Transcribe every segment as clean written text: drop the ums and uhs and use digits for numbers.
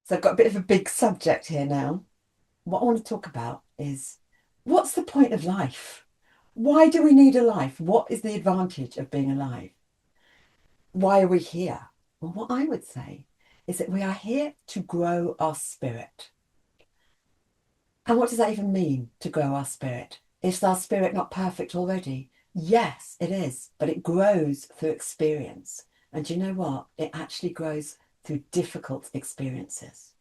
So I've got a bit of a big subject here now. What I want to talk about is what's the point of life? Why do we need a life? What is the advantage of being alive? Why are we here? Well, what I would say is that we are here to grow our spirit. And what does that even mean, to grow our spirit? Is our spirit not perfect already? Yes, it is, but it grows through experience. And you know what? It actually grows through difficult experiences.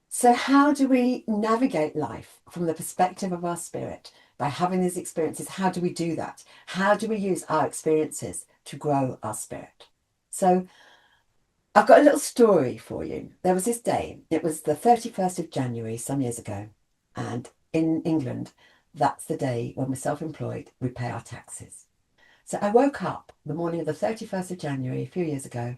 So, how do we navigate life from the perspective of our spirit by having these experiences? How do we do that? How do we use our experiences to grow our spirit? So, I've got a little story for you. There was this day, it was the 31st of January some years ago, and in England, that's the day when we're self employed, we pay our taxes. So, I woke up the morning of the 31st of January a few years ago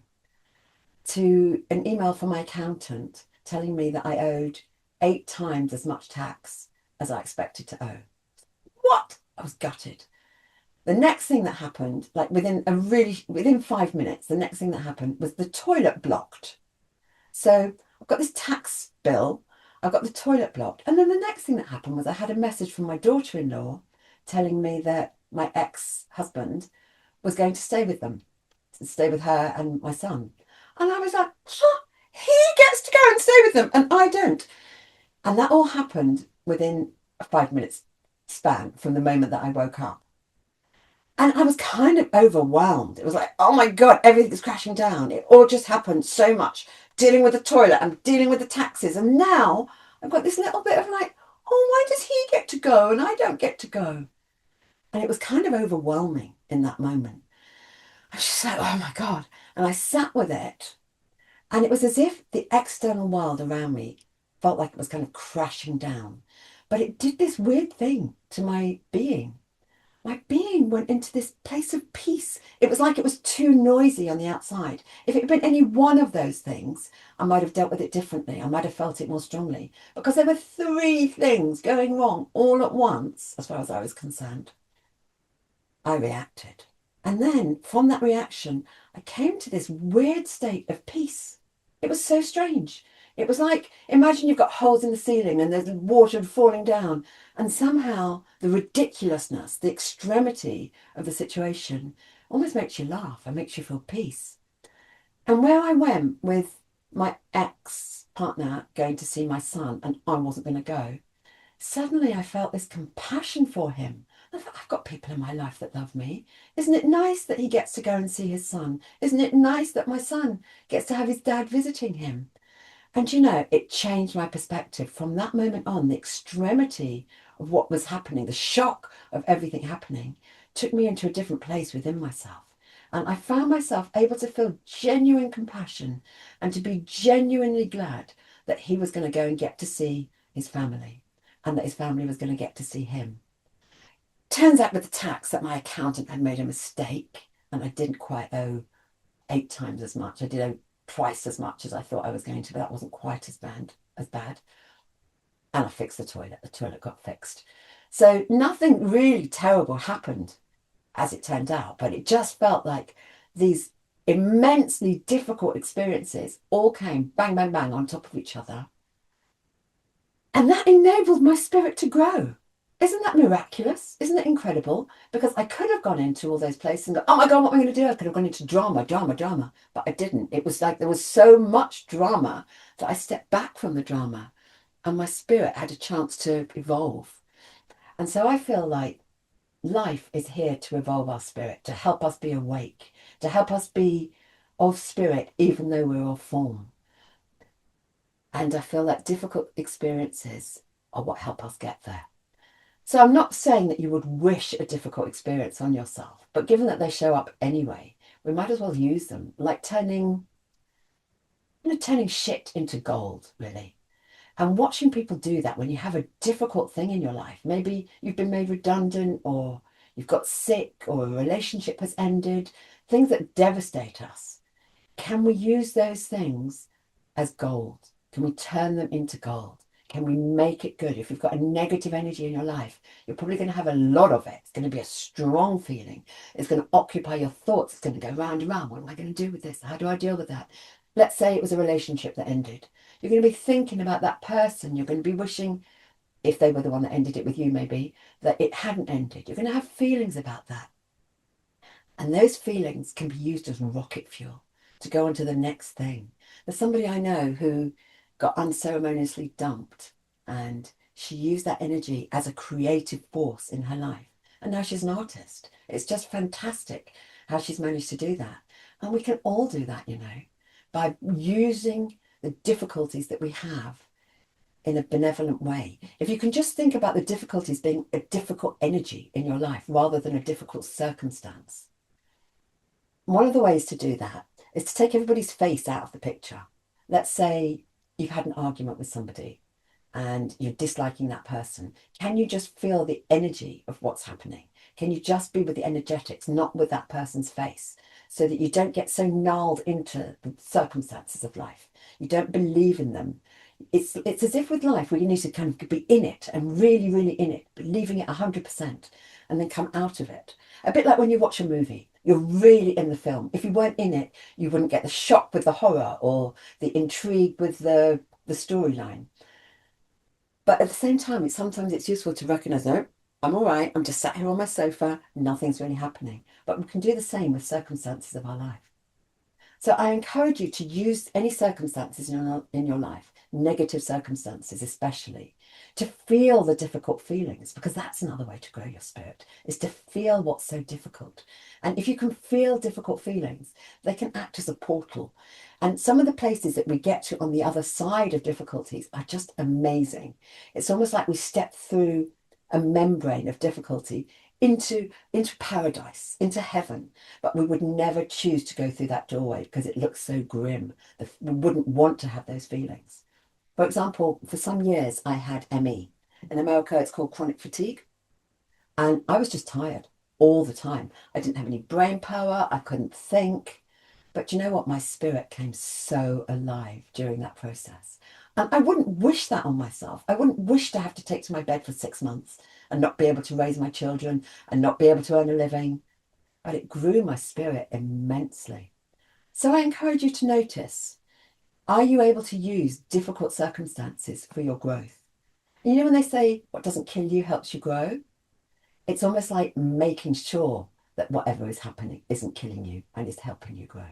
to an email from my accountant telling me that I owed 8 times as much tax as I expected to owe. What? I was gutted. The next thing that happened, like within 5 minutes, the next thing that happened was the toilet blocked. So I've got this tax bill, I've got the toilet blocked. And then the next thing that happened was I had a message from my daughter-in-law telling me that my ex-husband was going to stay with them, to stay with her and my son. And I was like, huh, he gets to go and stay with them and I don't. And that all happened within a 5 minutes span from the moment that I woke up. And I was kind of overwhelmed. It was like, oh my God, everything's crashing down. It all just happened so much. Dealing with the toilet, I'm dealing with the taxes. And now I've got this little bit of like, oh, why does he get to go and I don't get to go? And it was kind of overwhelming in that moment. I was just like, oh my God. And I sat with it. And it was as if the external world around me felt like it was kind of crashing down. But it did this weird thing to my being. My being went into this place of peace. It was like it was too noisy on the outside. If it had been any one of those things, I might have dealt with it differently. I might have felt it more strongly. Because there were three things going wrong all at once, as far as I was concerned. I reacted. And then from that reaction, I came to this weird state of peace. It was so strange. It was like, imagine you've got holes in the ceiling and there's water falling down, and somehow the ridiculousness, the extremity of the situation almost makes you laugh and makes you feel peace. And where I went with my ex partner going to see my son, and I wasn't going to go, suddenly I felt this compassion for him. I thought, I've got people in my life that love me. Isn't it nice that he gets to go and see his son? Isn't it nice that my son gets to have his dad visiting him? And you know, it changed my perspective from that moment on. The extremity of what was happening, the shock of everything happening, took me into a different place within myself. And I found myself able to feel genuine compassion and to be genuinely glad that he was going to go and get to see his family and that his family was going to get to see him. Turns out with the tax that my accountant had made a mistake and I didn't quite owe 8 times as much. I did owe twice as much as I thought I was going to, but that wasn't quite as bad. And I fixed the toilet. The toilet got fixed. So nothing really terrible happened as it turned out, but it just felt like these immensely difficult experiences all came bang, bang, bang on top of each other. And that enabled my spirit to grow. Isn't that miraculous? Isn't it incredible? Because I could have gone into all those places and go, oh my God, what am I going to do? I could have gone into drama, drama, drama. But I didn't. It was like there was so much drama that I stepped back from the drama and my spirit had a chance to evolve. And so I feel like life is here to evolve our spirit, to help us be awake, to help us be of spirit, even though we're of form. And I feel that difficult experiences are what help us get there. So I'm not saying that you would wish a difficult experience on yourself, but given that they show up anyway, we might as well use them, like turning shit into gold, really. And watching people do that when you have a difficult thing in your life. Maybe you've been made redundant or you've got sick or a relationship has ended, things that devastate us. Can we use those things as gold? Can we turn them into gold? Can we make it good? If you've got a negative energy in your life, you're probably going to have a lot of it. It's going to be a strong feeling. It's going to occupy your thoughts. It's going to go round and round. What am I going to do with this? How do I deal with that? Let's say it was a relationship that ended. You're going to be thinking about that person. You're going to be wishing, if they were the one that ended it with you, maybe, that it hadn't ended. You're going to have feelings about that. And those feelings can be used as rocket fuel to go on to the next thing. There's somebody I know who got unceremoniously dumped, and she used that energy as a creative force in her life. And now she's an artist. It's just fantastic how she's managed to do that. And we can all do that, by using the difficulties that we have in a benevolent way. If you can just think about the difficulties being a difficult energy in your life rather than a difficult circumstance. One of the ways to do that is to take everybody's face out of the picture. Let's say you've had an argument with somebody and you're disliking that person. Can you just feel the energy of what's happening? Can you just be with the energetics, not with that person's face, so that you don't get so gnarled into the circumstances of life? You don't believe in them. It's as if with life where you need to kind of be in it and really, really in it, believing it 100%, and then come out of it. A bit like when you watch a movie, you're really in the film. If you weren't in it, you wouldn't get the shock with the horror or the intrigue with the storyline. But at the same time, sometimes it's useful to recognize, no, I'm all right. I'm just sat here on my sofa. Nothing's really happening. But we can do the same with circumstances of our life. So I encourage you to use any circumstances in your life, negative circumstances especially, to feel the difficult feelings, because that's another way to grow your spirit, is to feel what's so difficult. And if you can feel difficult feelings, they can act as a portal. And some of the places that we get to on the other side of difficulties are just amazing. It's almost like we step through a membrane of difficulty into paradise, into heaven, but we would never choose to go through that doorway because it looks so grim. We wouldn't want to have those feelings. For example, for some years I had ME. In America, it's called chronic fatigue, and I was just tired all the time. I didn't have any brain power. I couldn't think. But you know what? My spirit came so alive during that process. And I wouldn't wish that on myself. I wouldn't wish to have to take to my bed for 6 months and not be able to raise my children and not be able to earn a living. But it grew my spirit immensely. So I encourage you to notice, are you able to use difficult circumstances for your growth? And when they say what doesn't kill you helps you grow, it's almost like making sure that whatever is happening isn't killing you and is helping you grow.